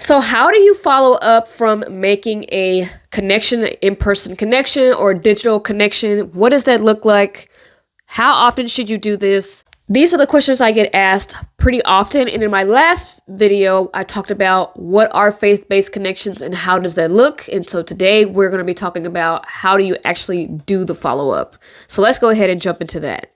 So how do you follow up from making a connection, an in-person connection or digital connection? What does that look like? How often should you do this? These are the questions I get asked pretty often. And in my last video, I talked about what are faith-based connections and how does that look? And so today we're going to be talking about how do you actually do the follow-up. So let's go ahead and jump into that.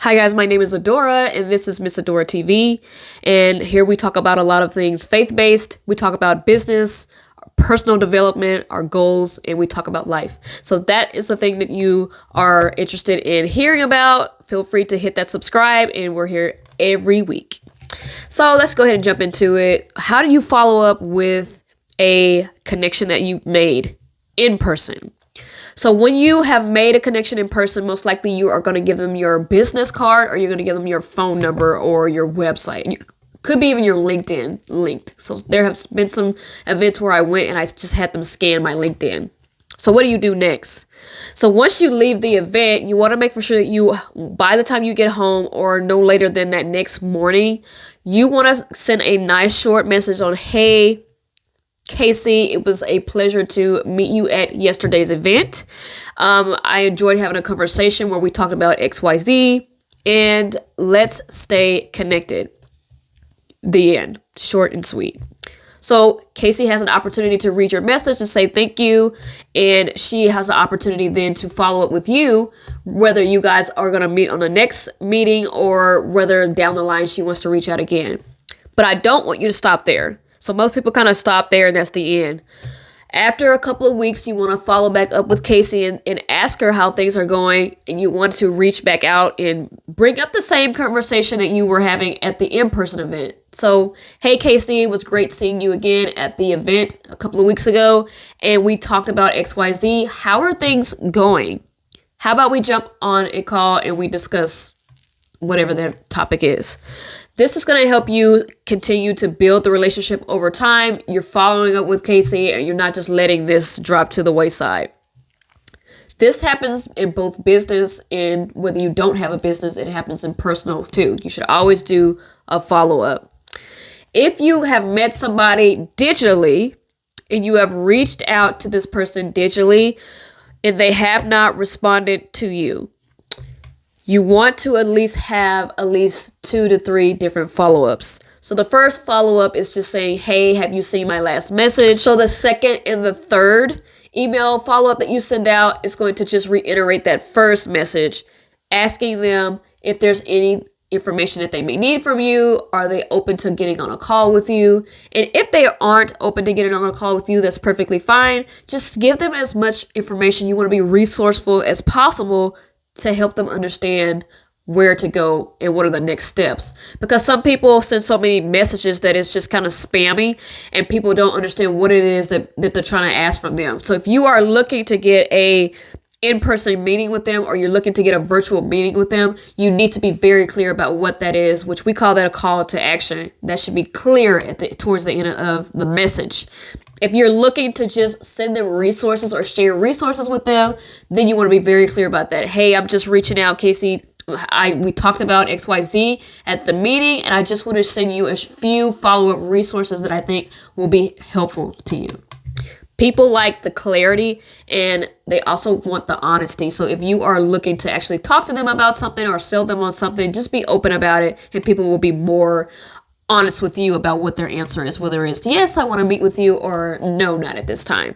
Hi guys, my name is Adora and this is Miss Adora TV, and here we talk about a lot of things faith-based. We talk about business, personal development, our goals, and we talk about life. So that is the thing that you are interested in hearing about. Feel free to hit that subscribe, and we're here every week. So let's go ahead and jump into it. How do you follow up with a connection that you've made in person? So when you have made a connection in person, most likely you are going to give them your business card, or you're going to give them your phone number or your website. Could be even your LinkedIn linked. So there have been some events where I went and I just had them scan my LinkedIn. So what do you do next? So once you leave the event, you want to make for sure that you, by the time you get home or no later than that next morning, you want to send a nice short message on, hey, Casey, it was a pleasure to meet you at yesterday's event. I enjoyed having a conversation where we talked about XYZ, and let's stay connected. The end. Short and sweet. So Casey has an opportunity to read your message and say thank you, and she has an opportunity then to follow up with you, whether you guys are going to meet on the next meeting or whether down the line she wants to reach out again. But I don't want you to stop there. So most people kind of stop there and that's the end. After a couple of weeks, you want to follow back up with Casey and ask her how things are going. And you want to reach back out and bring up the same conversation that you were having at the in-person event. So, hey, Casey, it was great seeing you again at the event a couple of weeks ago. And we talked about XYZ. How are things going? How about we jump on a call and we discuss whatever that topic is? This is going to help you continue to build the relationship over time. You're following up with Casey and you're not just letting this drop to the wayside. This happens in both business and whether you don't have a business, it happens in personal too. You should always do a follow-up. If you have met somebody digitally and you have reached out to this person digitally and they have not responded to you, you want to at least have at least 2 to 3 different follow-ups. So the first follow-up is just saying, hey, have you seen my last message? So the second and the third email follow-up that you send out is going to just reiterate that first message, asking them if there's any information that they may need from you. Are they open to getting on a call with you? And if they aren't open to getting on a call with you, that's perfectly fine. Just give them as much information. You want to be resourceful as possible to help them understand where to go and what are the next steps. Because some people send so many messages that it's just kind of spammy and people don't understand what it is that they're trying to ask from them. So if you are looking to get a in-person meeting with them or you're looking to get a virtual meeting with them, you need to be very clear about what that is, which we call that a call to action. That should be clear towards the end of the message. If you're looking to just send them resources or share resources with them, then you want to be very clear about that. Hey, I'm just reaching out, Casey. We talked about XYZ at the meeting, and I just want to send you a few follow-up resources that I think will be helpful to you. People like the clarity and they also want the honesty. So if you are looking to actually talk to them about something or sell them on something, just be open about it and people will be more honest with you about what their answer is, whether it's yes, I want to meet with you, or no, not at this time.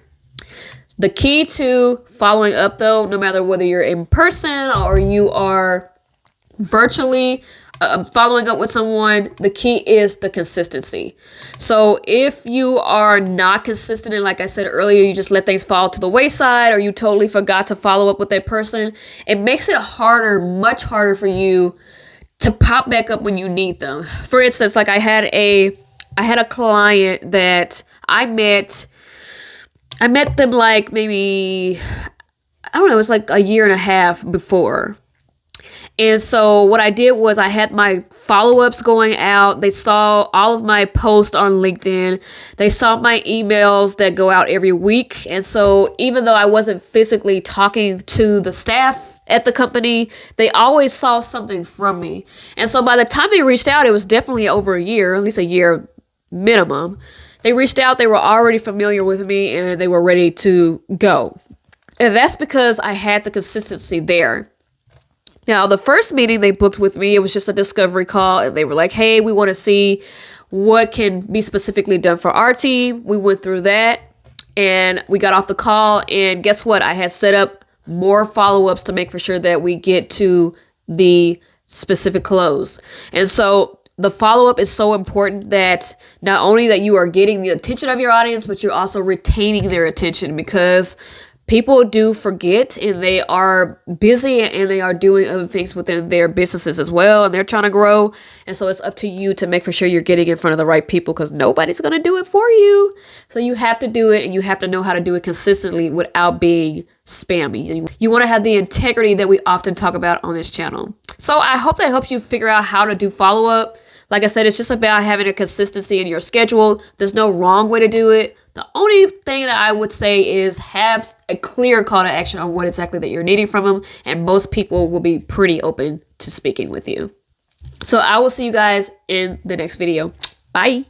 The key to following up though, no matter whether you're in person or you are virtually following up with someone, the key is the consistency. So if you are not consistent, and like I said earlier, you just let things fall to the wayside or you totally forgot to follow up with that person, it makes it harder, much harder for you to pop back up when you need them. For instance, like I had a client that I met them like maybe, I don't know, it was like a year and a half before. And so what I did was I had my follow-ups going out. They saw all of my posts on LinkedIn. They saw my emails that go out every week. And so even though I wasn't physically talking to the staff at the company, they always saw something from me. And so by the time they reached out, it was definitely over a year, at least a year minimum. They reached out, they were already familiar with me, and they were ready to go. And that's because I had the consistency there. Now, the first meeting they booked with me, it was just a discovery call, and they were like, hey, we want to see what can be specifically done for our team. We went through that, and we got off the call, and guess what? I had set up more follow-ups to make for sure that we get to the specific close. And so the follow-up is so important, that not only that you are getting the attention of your audience, but you're also retaining their attention, because people do forget, and they are busy, and they are doing other things within their businesses as well, and they're trying to grow. And so it's up to you to make for sure you're getting in front of the right people, because nobody's going to do it for you. So you have to do it, and you have to know how to do it consistently without being spammy. You want to have the integrity that we often talk about on this channel. So I hope that helps you figure out how to do follow-up. Like I said, it's just about having a consistency in your schedule. There's no wrong way to do it. The only thing that I would say is have a clear call to action on what exactly that you're needing from them. And most people will be pretty open to speaking with you. So I will see you guys in the next video. Bye.